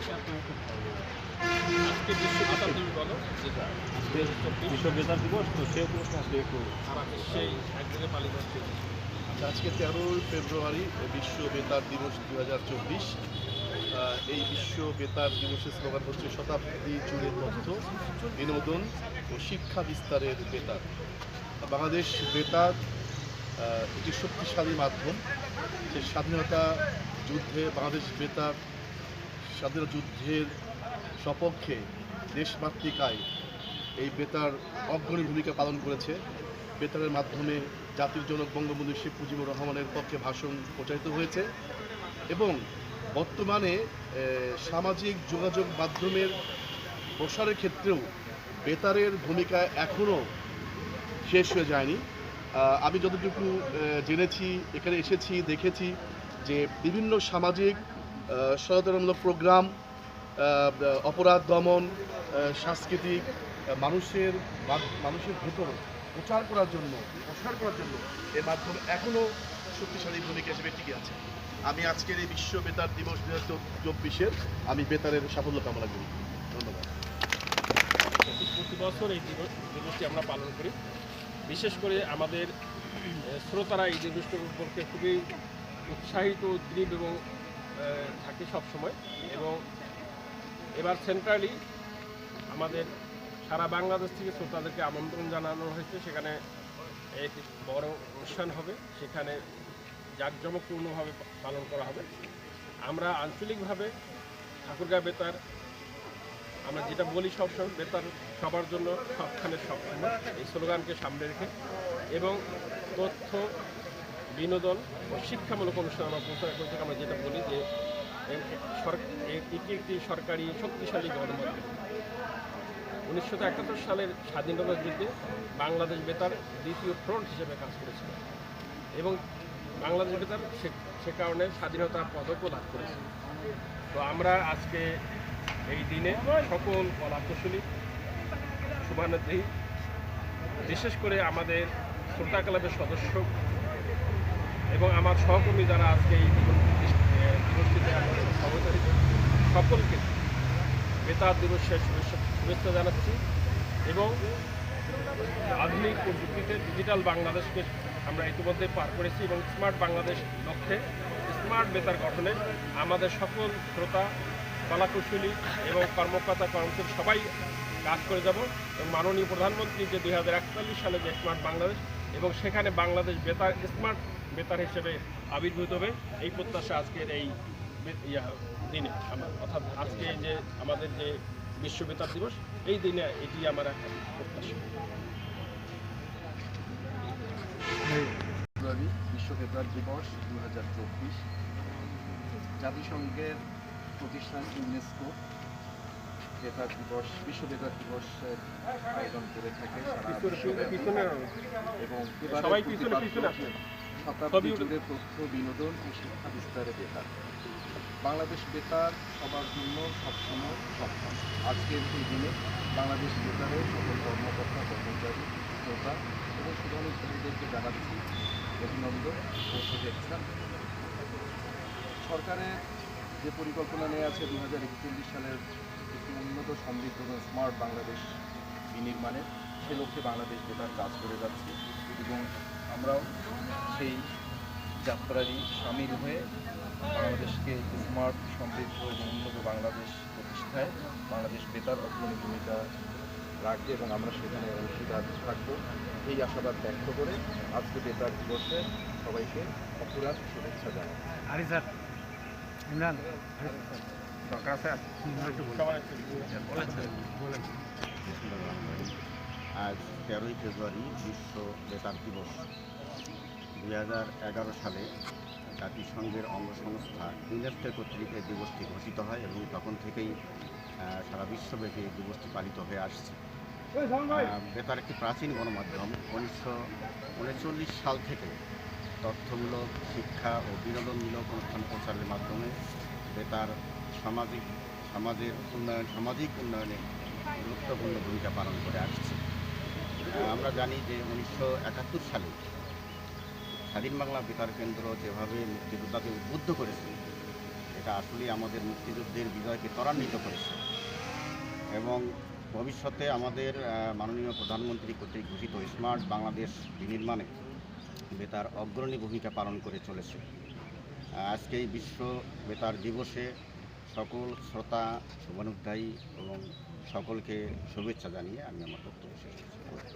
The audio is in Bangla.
আজকে বিশ্ব বেতার দিবস বলো বিশ্ব বেতার দিবস, তো সেই উপলক্ষে আজকে একটু সারা বিশ্বেই একদিনে পালিত হচ্ছে। আচ্ছা, আজকে 13 ফেব্রুয়ারি বিশ্ব বেতার দিবস 2024। এই বিশ্ব বেতার দিবসের স্লোগান হচ্ছে শতাব্দী জুড়ে তথ্য, বিনোদন ও শিক্ষা বিস্তারের বেতার। বাংলাদেশ বেতার একটি শক্তিশালী মাধ্যম। যে স্বাধীনতা যুদ্ধে বাংলাদেশ বেতার স্বাধীনতা যুদ্ধের সপক্ষে দেশমাতৃকায় এই বেতার অগ্রণী ভূমিকা পালন করেছে। বেতারের মাধ্যমে জাতির জনক বঙ্গবন্ধু শেখ মুজিবুর রহমানের পক্ষে ভাষণ প্রচারিত হয়েছে এবং বর্তমানে সামাজিক যোগাযোগ মাধ্যমের প্রসারের ক্ষেত্রেও বেতারের ভূমিকা এখনও শেষ হয়ে যায়নি। আমি যতটুকু জেনেছি, এখানে এসেছি, দেখেছি যে বিভিন্ন সামাজিক সচেতনমূলক প্রোগ্রাম, অপরাধ দমন, সাংস্কৃতিক মানুষের ভেতর প্রসার করার জন্য এর মাধ্যমে এখনও শক্তিশালী ভূমিকা হিসেবে টিকে আছে। আমি আজকের এই বিশ্ব বেতার দিবস 2024-এর আমি বেতারের সাফল্য কামনা করি। ধন্যবাদ। প্রতি বছর এই দিবসটি আমরা পালন করি। বিশেষ করে আমাদের শ্রোতারা এই দিবসটির সম্পর্কে খুবই উৎসাহিত, উদ্গ্রীব এবং থাকে সবসময়। এবং এবার সেন্ট্রালি আমাদের সারা বাংলাদেশ থেকে শ্রোতাদেরকে আমন্ত্রণ জানানো হয়েছে। সেখানে একটি বড় অনুষ্ঠান হবে, সেখানে জাঁকজমকপূর্ণভাবে পালন করা হবে। আমরা আঞ্চলিকভাবে ঠাকুরগাঁ বেতার, আমরা যেটা বলি সবসময়, বেতার সবার জন্য সবখানে সবসময়, এই স্লোগানকে সামনে রেখে এবং তথ্য, বিনোদন ও শিক্ষামূলক অনুষ্ঠান আমরা প্রচার করতে আমরা যেটা বলি যে এটি একটি সরকারি শক্তিশালী গণমাধ্যম। 1971 সালের স্বাধীনতা যুদ্ধে বাংলাদেশ বেতার দ্বিতীয় ফ্রন্ট হিসেবে কাজ করেছিল এবং বাংলাদেশ বেতার সে কারণে স্বাধীনতা পদকও লাভ করেছে। তো আমরা আজকে এই দিনে সকল কলাকুশলী, শুভানুধ্যায়ী, বিশেষ করে আমাদের শ্রোতা ক্লাবের সদস্য এবং আমার সহকর্মী যারা আজকে এই দিবসটিতে আমাদের সহযোগিতা, সকলকে বেতার দিবসের শুভেচ্ছা জানাচ্ছি এবং আধুনিক প্রযুক্তিতে ডিজিটাল বাংলাদেশকে আমরা ইতিমধ্যে পার করেছি এবং স্মার্ট বাংলাদেশ লক্ষ্যে স্মার্ট বেতার গঠনে আমাদের সকল শ্রোতা, কলাকুশলী এবং কর্মকর্তা কর্মচারী সবাই কাজ করে যাব এবং মাননীয় প্রধানমন্ত্রী যে 2041 সালে যে স্মার্ট বাংলাদেশ এবং সেখানে বাংলাদেশ বেতার স্মার্ট বেতার হিসেবে আবির্ভূত হবে, এই প্রত্যাশা আজকের এই দিনে অর্থাৎ আজকে যে আমাদের যে বিশ্ব বেতার দিবস, এই দিনে এটি আমার একটা প্রত্যাশা। বিশ্ব বেতার দিবস 2024 জাতিসংঘের প্রতিষ্ঠান ইউনেস্কো বেতার দিবস, বিশ্ব বেতার দিবসের আয়োজন করে থাকে এবং শতাব্দী জুড়ে তথ্য, বিনোদন ও শিক্ষা বিস্তারে বেতার। বাংলাদেশ বেতার সবার জন্য সবসময় সক্ষম। আজকের এই দিনে বাংলাদেশ বেতারের সকল কর্মকর্তা, কর্মচারী, শ্রোতা এবং শুভানুধ্যায়ীদেরকে জানাচ্ছি অভিনন্দন ও শুভেচ্ছা। সরকারের যে পরিকল্পনা নিয়ে আছে 2041 সালের একটি উন্নত, সমৃদ্ধ এবং স্মার্ট বাংলাদেশ বিনির্মাণে, সে লক্ষ্যে বাংলাদেশ বেতার কাজ করে যাচ্ছে এবং আমরাও সেই যাত্রারই সামিল হয়ে বাংলাদেশকে স্মার্ট, সমৃদ্ধ এবং উন্নত বাংলাদেশ প্রতিষ্ঠায় বাংলাদেশ বেতার অগ্রণী ভূমিকা রাখবে এবং আমরা সেখানে অংশীদার থাকব, এই আশাবাদ ব্যক্ত করে আজকে বেতার দিবসে সবাইকে অপুরান শুভেচ্ছা জানাই। আরে স্যার ইমরান সরকার স্যার আজ 13 ফেব্রুয়ারি বিশ্ব বেতার দিবস। 2011 সালে জাতিসংঘের অঙ্গসংস্থা ইউনেস্কো কর্তৃক এই দিবসটি ঘোষিত হয় এবং তখন থেকেই সারা বিশ্বব্যাপী এই দিবসটি পালিত হয়ে আসছে। বেতার একটি প্রাচীন গণমাধ্যম। 1939 সাল থেকে তথ্যমূলক, শিক্ষা ও বিনোদনমূলক অনুষ্ঠান প্রচারের মাধ্যমে বেতার সামাজিক উন্নয়নে গুরুত্বপূর্ণ ভূমিকা পালন করে আসছে। আমরা জানি যে 1971 সালে স্বাধীন বাংলা বেতার কেন্দ্র যেভাবে মুক্তিযোদ্ধাকে উদ্বুদ্ধ করেছে, এটা আসলেই আমাদের মুক্তিযুদ্ধের বিজয়কে ত্বরান্বিত করেছে এবং ভবিষ্যতে আমাদের মাননীয় প্রধানমন্ত্রী কর্তৃক ঘোষিত স্মার্ট বাংলাদেশ বিনির্মাণে বেতার অগ্রণী ভূমিকা পালন করে চলেছে। আজকে এই বিশ্ব বেতার দিবসে সকল শ্রোতা শুভানুধ্যায়ী এবং সকলকে শুভেচ্ছা জানিয়ে আমি আমার বক্তব্য শেষ করছি।